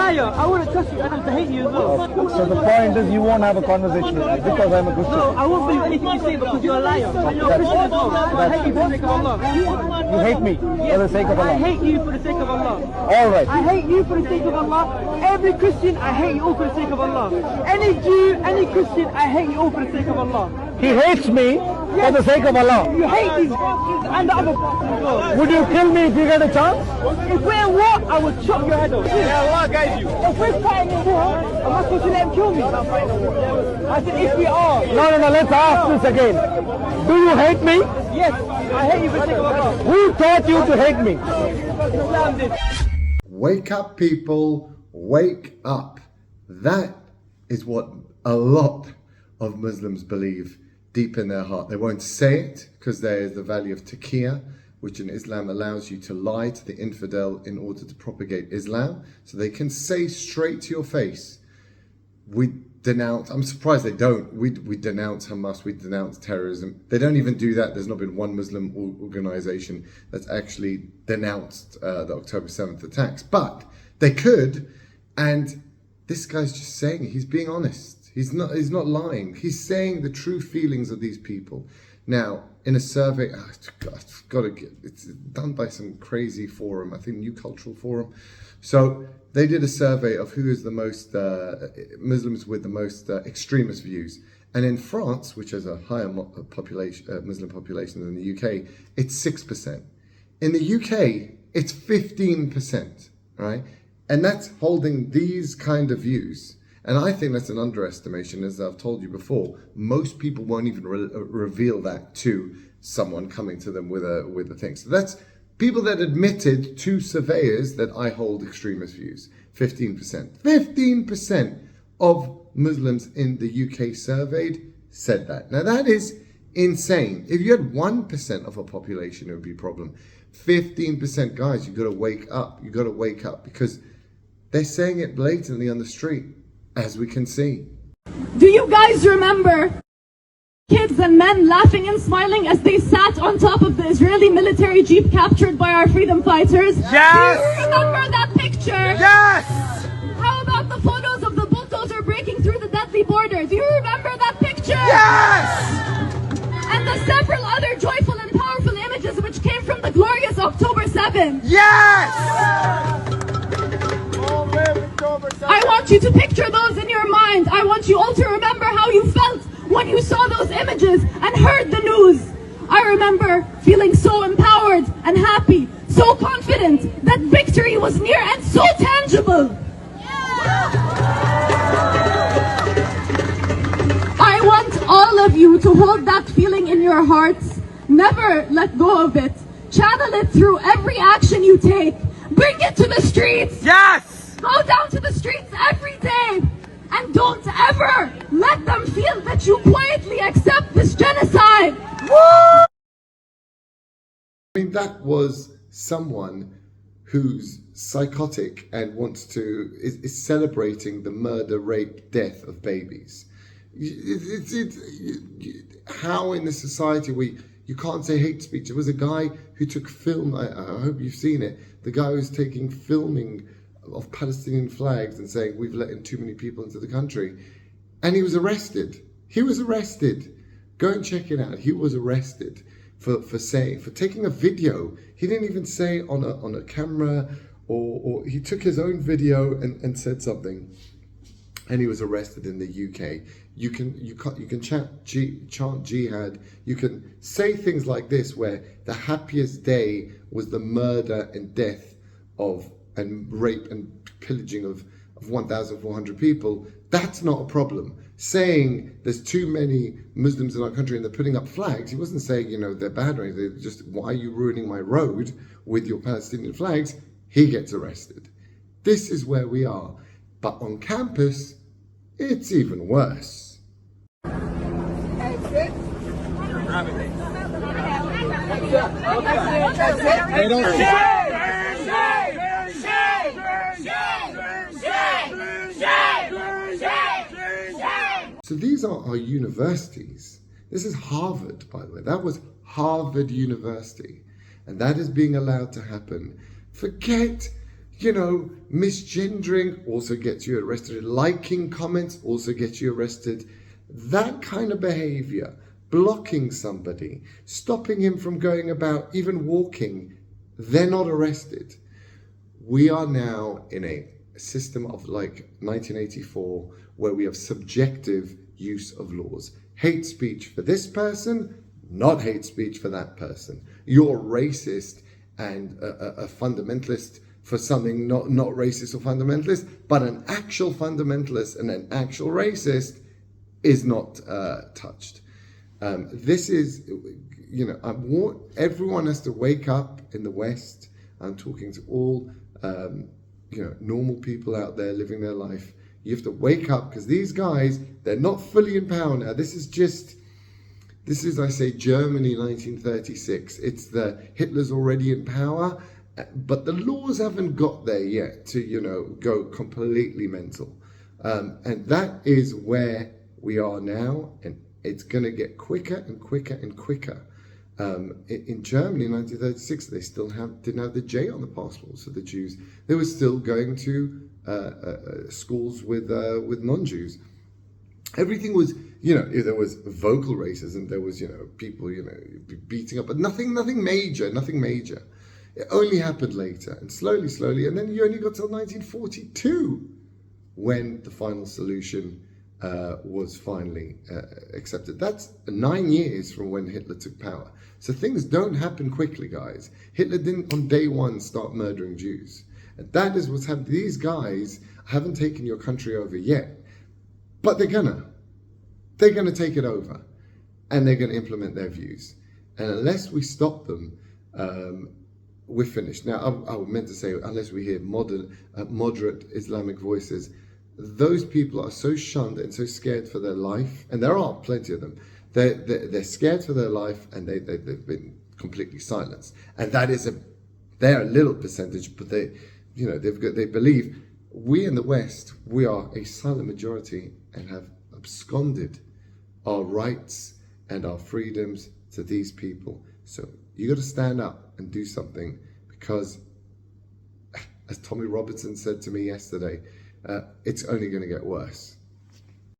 liar. I wouldn't trust you and I hate you as well. So the point is you won't have a conversation with me because I'm a Christian. No, I won't believe anything you say because you're a liar. And you're a Christian as well. I hate you for the sake of Allah. You hate me for the sake of Allah. I hate you for the sake of Allah. Alright. I hate you for the sake of Allah. Every Christian, I hate you all for the sake of Allah. Any Jew, any Christian, I hate you all for the sake of Allah. He hates me for the sake of Allah. You hate these bastards and the other bastards as well. Would you kill me if you get a chance? If we're in war, I would chop your head off. Yeah, Allah guide you. If we're fighting in war, am I supposed to let him kill me? I said if we are. No, let's ask this again. Do you hate me? Yes, I hate you for the sake of Allah. Who taught you to hate me? Islam did. Wake up, people. Wake up. That is what a lot of Muslims believe deep in their heart. They won't say it because there is the value of taqiyya, which in Islam allows you to lie to the infidel in order to propagate Islam. So they can say straight to your face, we denounce, I'm surprised they don't, we denounce Hamas, we denounce terrorism. They don't even do that. There's not been one Muslim organization that's actually denounced the October 7th attacks, but they could. And this guy's just saying, he's being honest. He's not lying. He's saying the true feelings of these people. Now, in a survey, it's done by some crazy forum, I think New Cultural Forum. So they did a survey of who is the most Muslims with the most extremist views. And in France, which has a higher population, Muslim population than the UK, it's 6%. In the UK, it's 15%, right? And that's holding these kind of views. And I think that's an underestimation, as I've told you before. Most people won't even reveal that to someone coming to them with a thing. So that's people that admitted to surveyors that I hold extremist views. 15%. 15% of Muslims in the UK surveyed said that. Now that is insane. If you had 1% of a population, it would be a problem. 15%, guys, you've got to wake up. You've got to wake up because they're saying it blatantly on the street, as we can see. Do you guys remember kids and men laughing and smiling as they sat on top of the Israeli military jeep captured by our freedom fighters? Yes! Do you remember that picture? Yes! How about the photos of the bulldozer breaking through the deadly border? Do you remember that picture? Yes! And the several other joyful and powerful images which came from the glorious October 7th? Yes! I want you to picture those in your mind. I want you all to remember how you felt when you saw those images and heard the news. I remember feeling so empowered and happy, so confident that victory was near and so tangible. I want all of you to hold that feeling in your hearts. Never let go of it. Channel it through every action you take. Bring it to the streets. Yes! Go down to the streets every day and don't ever let them feel that you quietly accept this genocide. I mean, that was someone who's psychotic and wants to, is celebrating the murder, rape, death of babies. How in this society you can't say hate speech. There was a guy who took film, I hope you've seen it, the guy who's taking filming of Palestinian flags and saying we've let in too many people into the country, and he was arrested. Go and check it out. He was arrested for taking a video. He didn't even say on a camera, or he took his own video and said something, and he was arrested in the UK. You can chant jihad. You can say things like this, where the happiest day was the murder and death and rape and pillaging of 1,400 people. That's not a problem. Saying there's too many Muslims in our country and they're putting up flags, he wasn't saying, they're bad or anything. Just, why are you ruining my road with your Palestinian flags? He gets arrested. This is where we are. But on campus, it's even worse. So these are our universities. This is Harvard, by the way. That was Harvard University. And that is being allowed to happen. Forget, misgendering also gets you arrested. Liking comments also gets you arrested. That kind of behavior, blocking somebody, stopping him from going about, even walking, they're not arrested. We are now in a system of like 1984 where we have subjective use of laws. Hate speech for this person, not hate speech for that person. You're racist and a fundamentalist for something not racist or fundamentalist, but an actual fundamentalist and an actual racist is not touched. This is, everyone has to wake up in the West. I'm talking to all, normal people out there living their life. You have to wake up, because these guys, they're not fully in power now. This is, I say, Germany 1936. It's Hitler's already in power, but the laws haven't got there yet to, go completely mental. And that is where we are now, and it's going to get quicker and quicker and quicker. In Germany in 1936, they still didn't have the J on the passports of the Jews. They were still going to schools with non-Jews. Everything was, there was vocal racism, there was, people, beating up, but nothing major. It only happened later, and slowly, and then you only got till 1942 when the final solution was finally accepted. That's 9 years from when Hitler took power. So things don't happen quickly, guys. Hitler didn't on day one start murdering Jews. And that is what's happened. These guys haven't taken your country over yet, but they're gonna take it over, and they're gonna implement their views. And unless we stop them, we're finished. Now, I meant to say, unless we hear moderate Islamic voices, those people are so shunned and so scared for their life, and there are plenty of them. They're scared for their life, and they've been completely silenced. And that is they're a little percentage, but they believe we in the West, we are a silent majority and have absconded our rights and our freedoms to these people. So you got to stand up and do something, because, as Tommy Robertson said to me yesterday, it's only going to get worse.